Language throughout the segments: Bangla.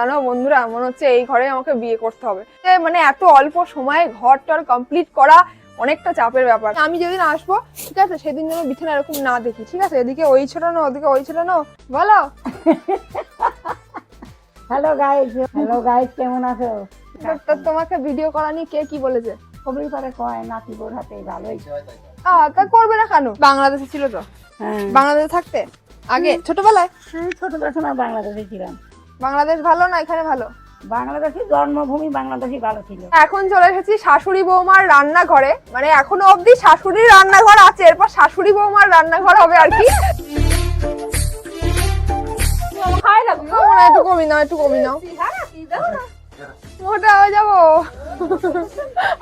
জানো বন্ধুরা, মনে হচ্ছে এই ঘরে আমাকে বিয়ে করতে হবে। মানে এত অল্প সময়ে ঘরটার কমপ্লিট করা অনেকটা চাপের ব্যাপার। আমি যেদিন আসবো ঠিক আছে, সেদিন যেন বিছানা এরকম না দেখি, ঠিক আছে? এদিকে ওই ছোটানো ওদিকে ওই ছোটানো। বলো। হ্যালো গাইস, কেমন আছো? তো তোমাকে ভিডিও করা নিয়ে কে কি বলেছে? খবরই পারে কয় নাতি বোর হাতে ভালোই। তা করবে না কেন? বাংলাদেশে ছিল তো, বাংলাদেশে থাকতে আগে ছোটবেলায়। ছোটবেলা সময় বাংলাদেশে ছিলাম। বাংলাদেশ ভালো না এখানে ভালো? বাংলাদেশি জন্মভূমি, বাংলাদেশি ভালো ছিল। এখন চলে এসেছি শাশুড়ি বৌমার রান্নাঘরে। মানে এখনো অবধি শাশুড়ির রান্নাঘর আছে, এরপর শাশুড়ি বৌমার রান্নাঘর হবে আর কি। একটু কমি নাও, একটু কমি নাও, মোটা হয়ে যাবো।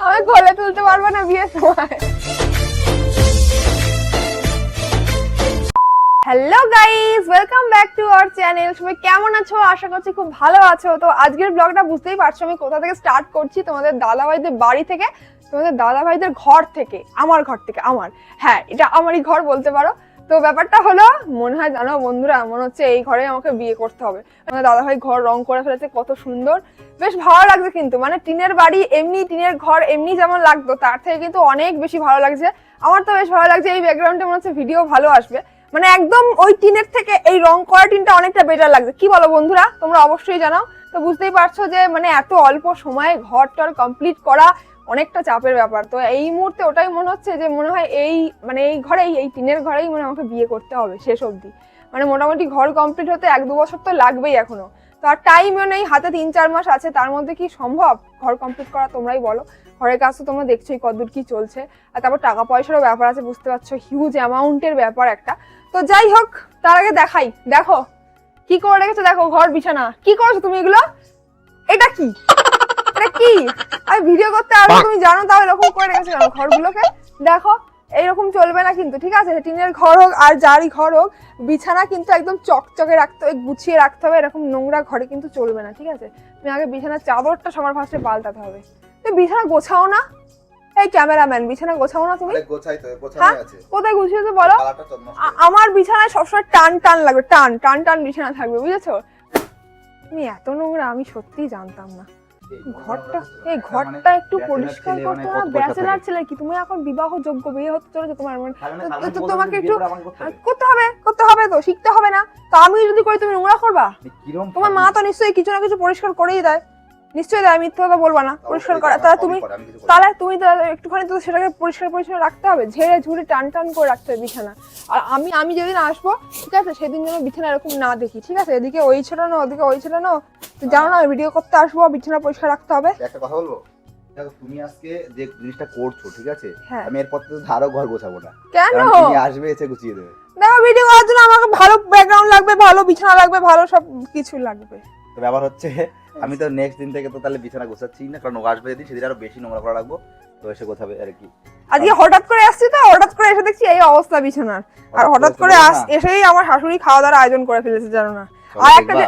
আমি কোলে তুলতে পারবো না বিয়ের সময়। Hello guys, welcome back to our channel. সবাই কেমন আছো? আশা করছি খুব ভালো আছো। তো আজকের ব্লগটা বুঝতেই পারছো আমি কোথা থেকে স্টার্ট করছি। তোমাদের দাদাভাইদের বাড়ি থেকে, তোমাদের দাদাভাইদের ঘর থেকে, আমার ঘর থেকে। হ্যাঁ, এটা আমারই ঘর বলতে পারো। তো ব্যাপারটা হলো, মনে হয় জানো বন্ধুরা, মনে হচ্ছে এই ঘরে আমাকে বিয়ে করতে হবে। আমাদের দাদাভাই ঘর রং করে ফেলেছে, কত সুন্দর, বেশ ভালো লাগছে। কিন্তু মানে টিনের বাড়ি এমনি, টিনের ঘর এমনি যেমন লাগতো তার থেকে কিন্তু অনেক বেশি ভালো লাগছে। আমার তো বেশ ভালো লাগছে। এই ব্যাকগ্রাউন্ডে মনে হচ্ছে ভিডিও ভালো আসবে। মানে একদম ওই টিনের থেকে এই রং করা টিনটা অনেকটা বেটার লাগছে। কি বলো বন্ধুরা? তোমরা অবশ্যই জানাও। তো বুঝতেই পারছো যে মানে এত অল্প সময়ে ঘরটার কমপ্লিট করা অনেকটা চাপের ব্যাপার। তো এই মুহূর্তে ওটাই মনে হচ্ছে যে মনে হয় এই মানে এই ঘরেই, এই টিনের ঘরেই মানে আমাকে বিয়ে করতে হবে শেষ অবধি। মানে মোটামুটি ঘর কমপ্লিট হতে 1-2 বছর তো লাগবেই এখনো। তো আর টাইমও নেই হাতে, 3-4 মাস আছে। তার মধ্যে কি সম্ভব ঘর কমপ্লিট করা? তোমরাই বলো। ঘরের কাজ তো তোমরা দেখছোই কতদূর কি চলছে। আর তারপর টাকা পয়সারও ব্যাপার আছে, বুঝতে পারছো, হিউজ অ্যামাউন্টের ব্যাপার একটা। তো যাই হোক, তার আগে দেখাই। দেখো কি করে রেখেছো, দেখো ঘর বিছানা। কি করেছো তুমি এগুলো? এটা কি, এটা কি? আমি ভিডিও করতে আসবো, তুমি জানো তাও এরকম করে রেখেছো কেন ঘরগুলোকে? দেখো এইরকম চলবে না কিন্তু, ঠিক আছে? টিনের ঘর হোক আর যারই ঘর হোক, বিছানা কিন্তু একদম চকচকে রাখতে হবে, গুছিয়ে রাখতে হবে। এরকম নোংরা ঘরে কিন্তু চলবে না, ঠিক আছে? তুমি আগে বিছানার চাদরটা সবার ফার্স্টে পাল্টাতে হবে। তুমি বিছানা গোছাও না? এই ক্যামেরাম্যান, বিছানা গোছাও না তুমি? গোছাই তো, গোছানোই আছে। কোথায় গুছিয়েছো বলো? আমার বিছানায় সবসময় টান টান লাগবে, টান টান টান বিছানা থাকবে, বুঝেছো? তুমি এত নোংরা আমি সত্যিই জানতাম না। ঘরটা, এই ঘরটা একটু পরিষ্কার করতে না? ব্যাচেলার ছেলে কি তুমি? এখন বিবাহ যোগ্য, বিয়ে হতে চলেছে তোমার। তো তোমাকে একটু করতে হবে তো, শিখতে হবে না? তো আমি যদি করি তুমি নোংরা করবা? তোমার মা তো নিশ্চয়ই কিছু না কিছু পরিষ্কার করেই দেয়, নিশ্চয়ই দেয়, মিথ্যে কথা বলবা না। পরিষ্কার করা, তাহলে তুমি একটুখানি তো সেটাকে পরিষ্কার পরিচ্ছন্ন রাখতে হবে, ঝেড়ে ঝুড়ে টান টান করে রাখতে হবে বিছানা। আর আমি যেদিন আসবো ঠিক আছে, সেদিন যেন বিছানা এরকম না দেখি, ঠিক আছে? এদিকে ওই ছোটানো ওদিকে ওই ছোটানো। জানো না ভিডিও করতে আসবো, বিছানা পরিষ্কার রাখতে হবে। একটা কথা বলবো, দেখো তুমি আজকে যে জিনিসটা করছো ঠিক আছে, হ্যাঁ। আমি এরপর থেকে আরো ঘর গোছাবো না। কেন? তুমি আসবে এসে গুছিয়ে দেবে। দেখো ভিডিও করার জন্য আমাকে ভালো ব্যাকগ্রাউন্ড লাগবে, ভালো বিছানা লাগবে, ভালো সব কিছু লাগবে। তো ব্যাপার হচ্ছে, আমি তো নেক্সট দিন থেকে তো তাহলে বিছানা গোছাচ্ছি না, কারণ ও আসবে যেদিন সেদিন আরো বেশি নোংরা করা রাখবো। তো এসে গোছাবে আর কি। আজকে হঠাৎ করে আসছি, তো হঠাৎ করে এসে দেখছি এই অবস্থা বিছানার। আর হঠাৎ করে এসেই আমার শাশুড়ি খাওয়া দাওয়ার আয়োজন করে ফেলেছে, জানো না?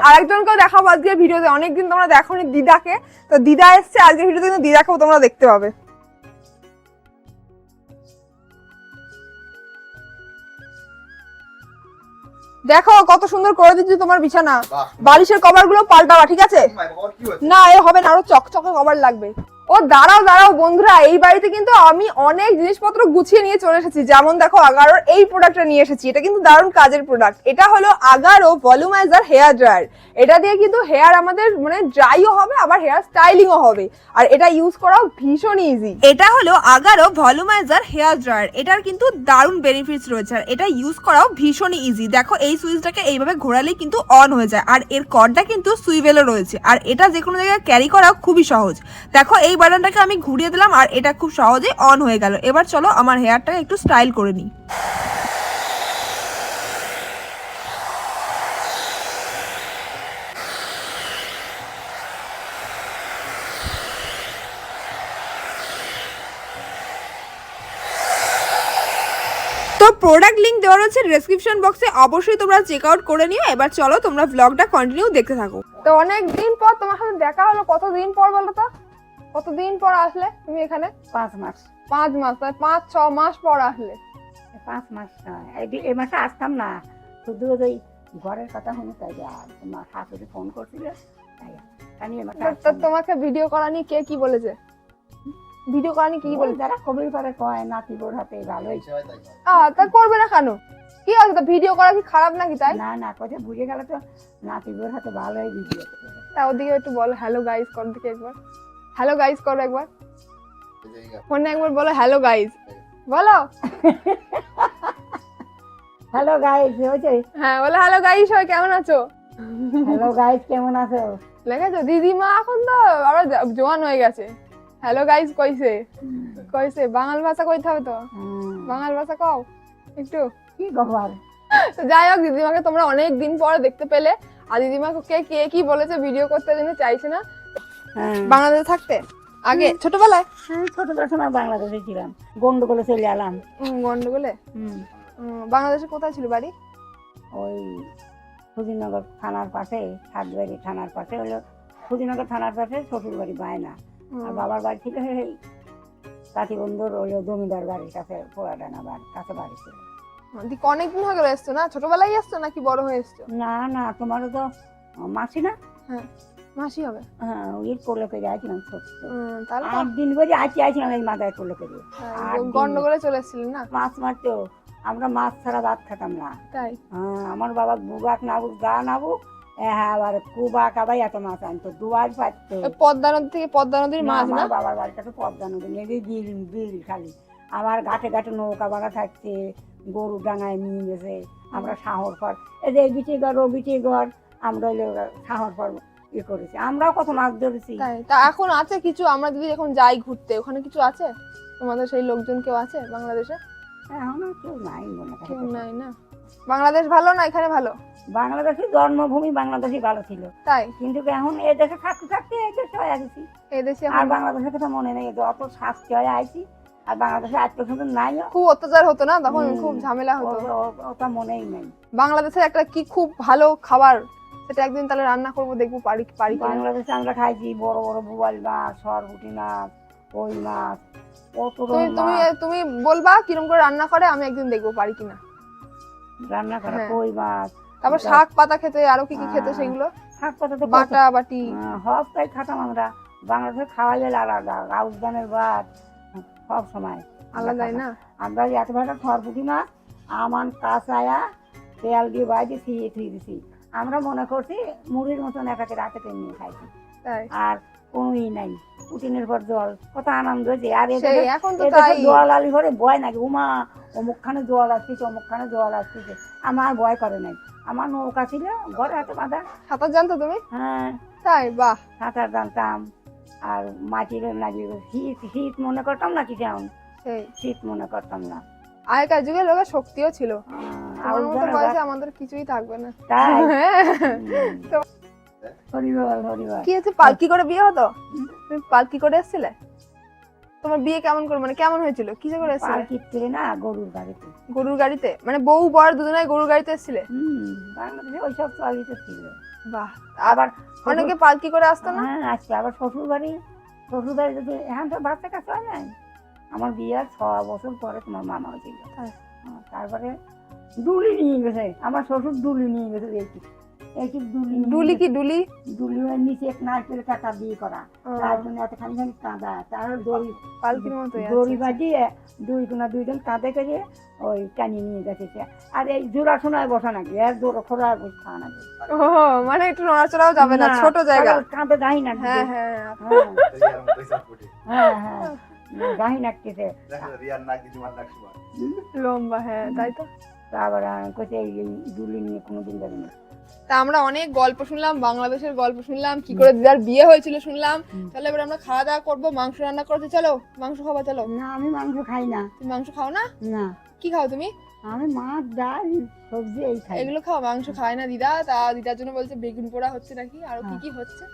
আরেকজনকেও দেখাবো আজকে ভিডিওতে। অনেকদিন তোমরা দেখোনি দিদাকে, তো দিদা এসছে আজকে ভিডিওতে, কিন্তু দিদাকেও তোমরা দেখতে পাবে। দেখো কত সুন্দর করে দিচ্ছি তোমার বিছানা। বালিশের কভার গুলো পাল্টাবা, ঠিক আছে? না এ হবে না, আরো চকচকে কভার লাগবে। ও দাঁড়াও বন্ধুরা, এই বাড়িতে কিন্তু আমি অনেক জিনিসপত্র গুছিয়ে নিয়ে চলে এসেছি। যেমন দেখো আগারোর এই প্রোডাক্টটা নিয়ে এসেছি। এটা কিন্তু দারুণ কাজের প্রোডাক্ট। এটা হলো আগারো ভলিউমাইজার হেয়ার ড্রায়ার। এটা দিয়ে কিন্তু হেয়ার আমাদের মানে ড্রাইও হবে, আবার হেয়ার স্টাইলিংও হবে। আর এটা ইউজ করাও ভীষণ ইজি। এটা হলো আগারো ভলিউমাইজার হেয়ার ড্রায়ার। এটার কিন্তু দারুণ বেনিফিটস রয়েছে, আর এটা ইউজ করাও ভীষণই ইজি। দেখো এই সুইচটাকে এইভাবে ঘোরালেই কিন্তু অন হয়ে যায়, আর এর কর্ডটা কিন্তু সুইভেলও রয়েছে। আর এটা যে কোনো জায়গায় ক্যারি করাও খুবই সহজ। দেখো এই বাটনটাকে আমি ঘুরিয়ে দিলাম আর এটা খুব সহজেই অন হয়ে গেল। এবার চলো আমার হেয়ারটাকে একটু স্টাইল করে নিই। তো প্রোডাক্ট লিংক দেওয়া রয়েছে ডেসক্রিপশন বক্সে, অবশ্যই তোমরা চেক আউট করে নিও। এবার চলো তোমরা ব্লগটা কন্টিনিউ দেখতে থাকো। তো অনেক দিন পর তোমার সাথে দেখা হলো। কতদিন পর বলো তো? কতদিন পর আসলে তুমি এখানে? 5 মাস। 5 মাস? 5-6 মাস পর আসলে? 5 মাস এই মাসে আসতাম না, শুধু ওই ঘরের কথা শুনে তাই। আর তোমার শাশুড়ি ফোন করছিল, কানি এ মাসা তা তোমাকে ভিডিও করা নিয়ে কে কি বলেছে? ভিডিও করা নিয়ে কি বলে? যারা কবির পারে কয় নাতি বোর হাতে ভালোই। তা করবে না কেন? কি আছে, তা ভিডিও করা কি খারাপ নাকি তাই? না না কথা বুঝে গেলে তো নাতি বোর হাতে ভালোই ভিডিও। তা ওদিকে একটু বলো হ্যালো গাইস করো দেখি একবার। হ্যালো গাইস করো একবার, ফোনে একবার বলো হ্যালো গাইস বলো। হ্যালো গাইস হয়েছে। হ্যাঁ বলো হ্যালো গাইস, সবাই কেমন আছো? হ্যালো গাইস কেমন আছো? লেগেছো দিদিমা এখন তো আবার জোয়ান হয়ে গেছে। হ্যালো গাইস কইছে কইছে বাংলা ভাষা কইতে হবে তো, বাংলা ভাষা কও একটু। কি খবর? তো যাই হোক, দিদিমাকে তোমরা অনেক দিন পরে দেখতে পেলে। আর দিদিমাকে কে কি বলেছে ভিডিও করতে জন্য চাইছে না বাংলাদেশে থাকতে আগে ছোটবেলায়? ছোটবেলার সময় বাংলাদেশে ছিলাম, গন্ডগোলে চলে এলাম। গন্ডগোলে? বাংলাদেশে কোথায় ছিল বাড়ি? ওই ফুজিনগর থানার পাশে, সাতবাড়ি থানার পাশে হলো ফুজিনগর থানার পাশে শ্বশুর বাড়ি বায়না। আর বাবার বাড়ি ছিল এই কাঠিবন্ধুর ওই জমিদার বাড়ির কাছে, পোড়াডানা বাড়ির কাছে বাড়ি ছিল। অনেকদিন হয়ে গেল এসছো না? ছোটবেলায় এসছো নাকি বড় হয়ে এসছো? না না, তোমারও তো মাসি না? হ্যাঁ মাসি হবে। হ্যাঁ ওই কোলে করে আসছিলাম ছোট্ট, তাহলে 8 দিন করে আসছিলাম এই মাথায় কোলে করে। গন্ডগোলে চলে এসেছিলেন না? মাছ মারতো, আমরা মাছ ছাড়া ভাত খেতাম না। তাই? আমার বাবা বুবাক নাবুক গা নাবুক, হ্যাঁ আবার কুবাক আবার এত মাছ আনতো, দুয়ার পাইতো। পদ্মা নদী থেকে, পদ্মা নদীর মাছ না? আমার বাবার বাড়িটা তো পদ্মা নদী, নদী বিল খালি। আমার ঘাটে ঘাটে নৌকা বাড়া থাকছে, গরু ডাঙায় নিয়ে গেছে। আমরা সাহর পর এই যে বিচি ঘর ও বিচি ঘর, আমরা সাহর পর ইয়ে করেছি, আমরাও কত মাছ ধরেছি। তা এখন আছে কিছু? আমরা যদি এখন যাই ঘুরতে, ওখানে কিছু আছে? তোমাদের সেই লোকজন কেউ আছে বাংলাদেশে? এখন কেউ নাই মনে হয়। কেউ নাই না? বাংলাদেশ ভালো না এখানে ভালো? বাংলাদেশের জন্মভূমি বাংলাদেশই ভালো ছিল, তাই? কিন্তু এখন এই দেশে থাকতে থাকতে এই দেশে হয়ে গেছি। এই দেশে আর বাংলাদেশের কথা মনে নেই, যত শাস্তি হয়ে আইছি। আর বাংলাদেশে আজ পর্যন্ত নাই, খুব অত্যাচার হতো না তখন? খুব ঝামেলা হতো। ওটা মনেই নেই। বাংলাদেশের একটা কি খুব ভালো খাবার, সেটা একদিন তাহলে রান্না করবো, দেখবো পারি কিনা। বাংলাদেশে আমরা খাইছি বড় বড় বোয়াল মাছ, সরপুঁটি মাছ, কই মাছ, কত তুমি তুমি বলবা কিরকম করে রান্না করে, আমি একদিন দেখবো পারি কিনা রান্না করা। কই মাছ, তারপর শাক পাতা খেতে, আরো কি কি খেতে সেগুলো? শাক পাতা তো বাটা বাটি হপ্তায় খাতাম আমরা। বাংলাদেশে খাওয়া গেলে আলাদা, আউশ ধানের ভাত সব সময় আলাদাই না? আমরা এত ভাটা সরপুঁটি মাছ আমান কাঁচায়া তেল দিয়ে বাইরে থিয়ে থুয়ে দিছি। আমরা মনে করছি মুড়ির মতন একাকে রাতে নিয়ে খাইছি। তাই? আর কোনোই নাই, উঠিনের পর জল, কত আনন্দ হয়েছে। আর এখন তো তাই, জল আলি ভরে ভয় নাকি, উমা অমুকখানে জল আসতেছে, অমুকখানে জল আসতেছে, আমার ভয় করে নাই। আমার নৌকা ছিল ঘরে হাতে বাঁধা। সাঁতার জানতো তুমি? হ্যাঁ তাই? বাহ। সাঁতার জানতাম। আর মাটির নাকি শীত মনে করতাম না, কি কেমন সেই শীত মনে করতাম না। আগেকার যুগে লোকের শক্তিও ছিল, আউশ আমার মতো ধানের বয়সে ভাত। আমাদের কিছুই থাকবে না। তাই? তো- হরিবল হরিবল। কি হচ্ছে, পালকি করে বিয়ে হতো? তুমি পালকি করে এসেছিলে? তোমার বিয়ে কেমন করে, মানে কেমন হয়েছিল, কিসে করে এসেছিলে? পালকির ছিল না, গরুর গাড়িতে। গরুর গাড়িতে? মানে বউ বর দুজনে গরুর গাড়িতে এসেছিলে? বাংলাদেশে ওইসব চালিত ছিল। বাহ। আবার অনেকে পালকি করে আসতো না? হ্যাঁ আসছে। আবার শ্বশুর বাড়ি যদি এখন তো বাচ্চা কাছে হয় নাই। আমার বিয়ের 6 বছর পরে তোমার মামা হয়েছিল। তারপরে ডুলি নিয়ে গেছে, আমার শ্বশুর ডুলি নিয়ে গেছে। এই ডুলি কি? ডুলি নিচে এক নারকেল কাটা দিয়ে করা, তার জন্য এতখানি খানি কাঁদা, তার দড়ি পালকির মতো দড়ি বাজিয়ে দুইজন কাঁধে করে ওই টানিয়ে নিয়ে গেছে। আর এই জোড়া সোনায় বসা নাকি, এর জোড়া খোলা বসে খাওয়া নাকি। ও মানে একটু নড়াচড়াও যাবে না, ছোট জায়গা। কাঁধে গাহি না। হ্যাঁ হ্যাঁ হ্যাঁ হ্যাঁ গাহি নাকতেছে লম্বা। হ্যাঁ তাই তো। আবার কোথায় এই দুলি নিয়ে কোনোদিন যাবে না। তা আমরা অনেক গল্প শুনলাম, বাংলাদেশের গল্প শুনলাম, কি করে দিদার বিয়ে হয়েছিল শুনলাম। তাহলে এবার আমরা খাওয়া দাওয়া করবো, মাংস রান্না করতে। চলো মাংস খাবা, চলো। না আমি মাংস খাই না। তুমি মাংস খাও না? না কি খাও তুমি? আমি মাছ ডাল সবজি এই খাই। এগুলো খাও, মাংস খায় না দিদা। তা দিদার জন্য বলছে বেগুন পোড়া হচ্ছে নাকি, আরো কি কি হচ্ছে।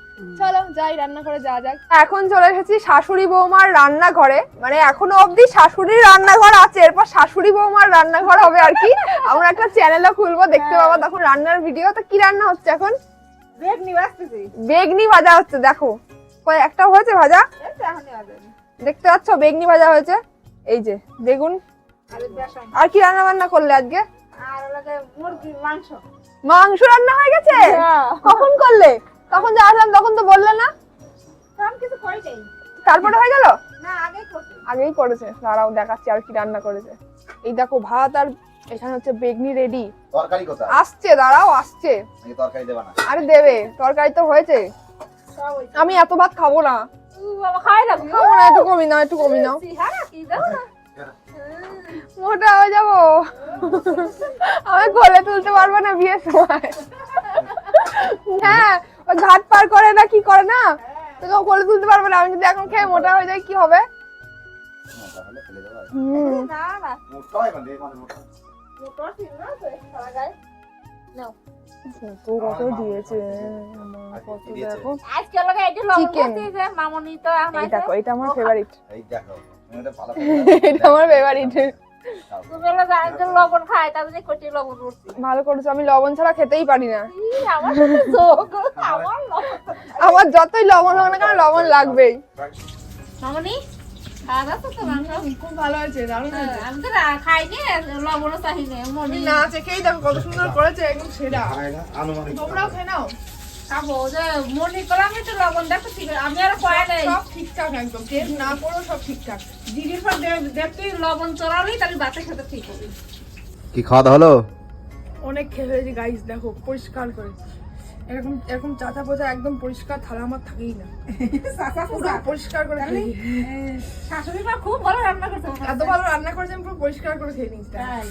চলো যাই রান্না করে যা যাক। এখন চলে এসেছি শাশুড়ি বৌমার রান্নাঘরে, মানে এখনো অবধি শাশুড়ির রান্নাঘর আছে, এরপর শাশুড়ি বৌমার রান্নাঘর হবে আর কি। আমরা একটা চ্যানেলও খুলবো, দেখতে পাবো তখন রান্নার ভিডিও। তো কি রান্না হচ্ছে এখন? বেগনি ভাজতেছি। বেগনি ভাজা হচ্ছে, দেখো কয় একটা হয়েছে ভাজা, দেখতে পাচ্ছ বেগনি ভাজা হয়েছে। এই যে বেগুন। আর কি রান্না বান্না করলে আজকে? আর লাগে মুরগি মাংস। মাংস রান্না হয়ে গেছে? কখন করলে? তখন যে আসলাম তখন তো বললে না, আমি কিছু করি নাই। তারপরে হয়ে গেল। না আগেই করছি। আগেই করেছে, দাঁড়াও দেখাচ্ছি আর কি রান্না করেছে। এই দেখো ভাত, আর এখানে হচ্ছে বেগনি রেডি। তরকারি কোথায়? আসছে, দাঁড়াও আসছে। নাকি তরকারি দেবা না? আরে দেবে, তরকারি তো হয়েছে। সব হয়েছে। আমি এত ভাত খাবো না, বাবা খাই না খাবো না, একটু কমি নাও, একটু কমি নাও, হ্যাঁ কি দাও না মোটা হয়ে যাবো। আমি কোলে তুলতে পারবো না বিয়ের সময়। হ্যাঁ, ওই ঘাট পার করে না কি করে না, তোকে কোলে তুলতে পারবো না। আমি যদি এখন খেয়ে মোটা হয়ে যাই কি হবে? তাহলে ফেলে দেবা। না না মোটা এখন দে মানে মোটা। মোটা ছিল না তো সারা গায়ে নাও তো কত দিয়েছে আমার, কত দেখো। আজকে লাগে এটা লবণ Chicken. দিয়েছে মামনি তো এই আমাকে দেখো, এটা আমার ফেভারিট। এই দেখো আমি এটা ভালো এটা আমার ফেভারিট। তুমি বলে জানি যে লবণ খায় তাহলে কোটি লবণ করছি ভালো করেছো, আমি লবণ ছাড়া খেতেই পারি না। আমার সাথে যোগ আমার লবণ আমার যতই লবণ হোক না কেন লবণ লাগবেই। মামনি খাওয়া দাওয়া তো মাংস খুব ভালো হয়েছে, দারুণ হয়েছে। আমি তো খাইনি লবণও চাইনি মনি না চেখেই দেখো কত সুন্দর করেছে, একদম সেরা। আনুমানিক তোমরাও খেয়ে নাও। খাবো যে মনি করলাম একটু লবণ দেখো ঠিক আছে আমি আর কয়া নেই সব ঠিকঠাক, একদম টেস্ট না করেও সব ঠিকঠাক। দিদির পর দেখতে লবণ চড়ালেই তাহলে বাচ্চা খেতে ঠিক হবে কি খাওয়া দাওয়া হলো? অনেক খেয়ে ফেলেছি গাইস, দেখো পরিষ্কার করে। এরকম এরকম চাচা পোচা একদম পরিষ্কার থালা আমার থাকেই না, পুরো পরিষ্কার করে খেয়ে নিই। শাশুড়ি মা খুব ভালো রান্না করছে এত ভালো রান্না করেছে, আমি পুরো পরিষ্কার করে খেয়ে নিই। তাই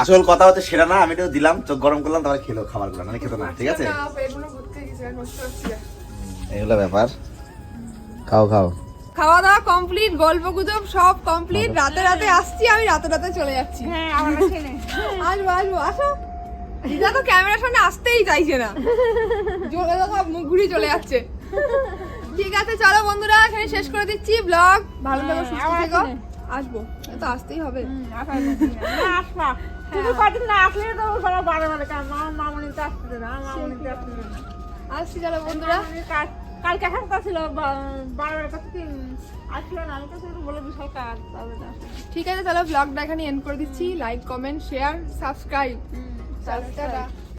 আসল কথা হচ্ছে সেটা না, আমি তো দিলাম চোখ গরম করলাম তারপরে খেলো খাবারগুলো, মানে খেতো না, ঠিক আছে? না, পেটগুলো ভর্তি হয়ে গেছে, আর নষ্ট হচ্ছে না। এগুলো ব্যাপার। খাও খাও। খাওয়া দাওয়া কমপ্লিট, গল্প গুজব সব কমপ্লিট। রাতে রাতে আসছি, আমি রাতে রাতে চলে যাচ্ছি। হ্যাঁ আমার ছেলে আসবো আসবো, আসো। দিদা তো ক্যামেরার সামনে আসতেই চাইছে না, জোরে দেখো মুখ ঘুরিয়ে চলে যাচ্ছে। ঠিক আছে চলো বন্ধুরা, এখানে শেষ করে দিচ্ছি ব্লগ। ভালো থেকো, সুস্থ থেকো। আসবো, এ তো আসতেই হবে। আসবা তুমি কদিন না আসলে তো সবাই বারে বারে মামনি তো আসতে না মামনি তো আসতে না আসছি চলো বন্ধুরা। কালকে একটা ছিল বারবার কাছে কি আসলো না আমি তো শুধু বলে বিশাল কাজ তবে না ঠিক আছে চলো, ব্লগটা এখানে এন্ড করে দিচ্ছি। Like comment share subscribe. Tata.